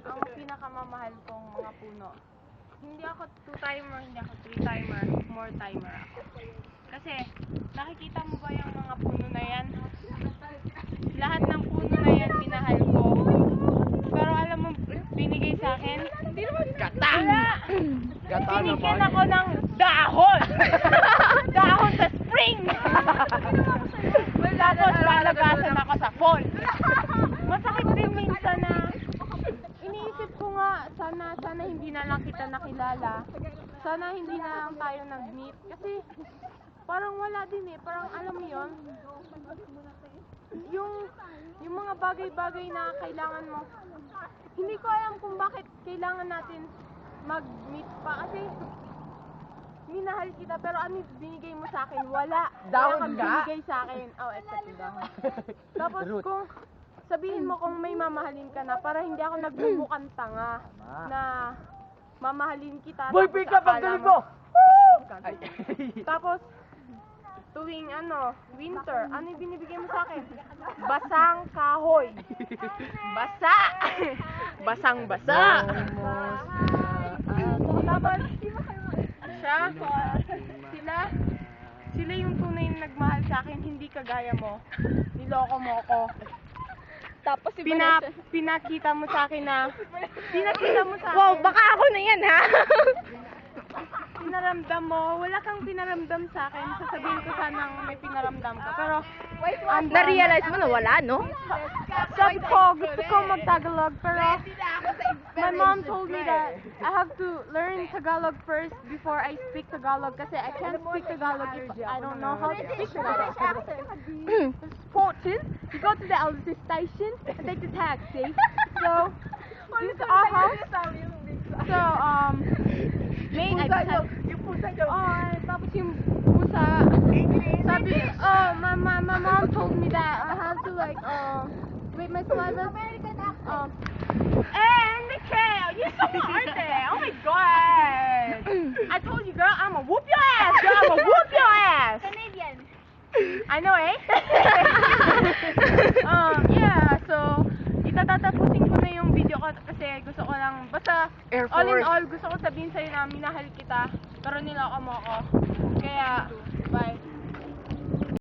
ang pinakamamahal kong mga puno. Hindi ako 2-timer, hindi ako 3-timer, 4-timer ako. Kasi, nakikita mo ba yung mga puno na yan? Lahat ng puno na yan, minahal ko. Pero alam mo, binigay sa akin? Hindi naman gata! Binigyan ako ng dahon! Dahon sa spring! Tapos, lalagasan ako sa fall. Masakit din minsan na iniisip ko nga, sana hindi na lang kita nakilala. Sana hindi na lang tayo nag-meet. Kasi, parang wala din eh. Parang alam mo yun, yung mga bagay-bagay na kailangan mo, hindi ko alam kung bakit kailangan natin mag-meet pa. Kasi, minahal kita, pero ano binigay mo sa akin? Wala. Wala kang binigay sa akin. Oh, except dahon. Tapos kung sabihin mo kung may mamahalin ka na, para hindi ako nagmumukhang tanga na mamahalin kita. Boy, pick up ang galing mo! Tapos, tuwing winter, ano yung binibigay mo sa akin? Basang kahoy. Basa! Basang-basa! Tapos, sila yung tunay na nagmahal sa akin, hindi kagaya mo. Niloko mo ako. Tapos pinakita mo sa akin na, wow, baka ako na yan ha? Pinaramdam mo, wala kang pinaramdam sa akin. Sasabihin ko sanang may pinaramdam ka. Pero, Na-realize mo na wala, no? sabi ko, gusto ko mag-Tagalog, pero my mom told me that I have to learn Tagalog first before I speak Tagalog kasi I can't speak Tagalog if I don't know how to speak Tagalog. It's important. You go to the LRT station and take the taxi. So, this is our house. So, tapos yung pusa, sabi, my mom told me that I have to wait my saliva. You're so arte. Oh my god. I told you, girl, I'ma whoop your ass, girl, I'ma whoop your ass. Canadian. I know, eh? Yeah, so, itatatapusin ko na yung video ko kasi gusto ko lang, basta, all in all, gusto ko sabihin sa'yo na minahal kita, pero niloko mo ako. Kaya,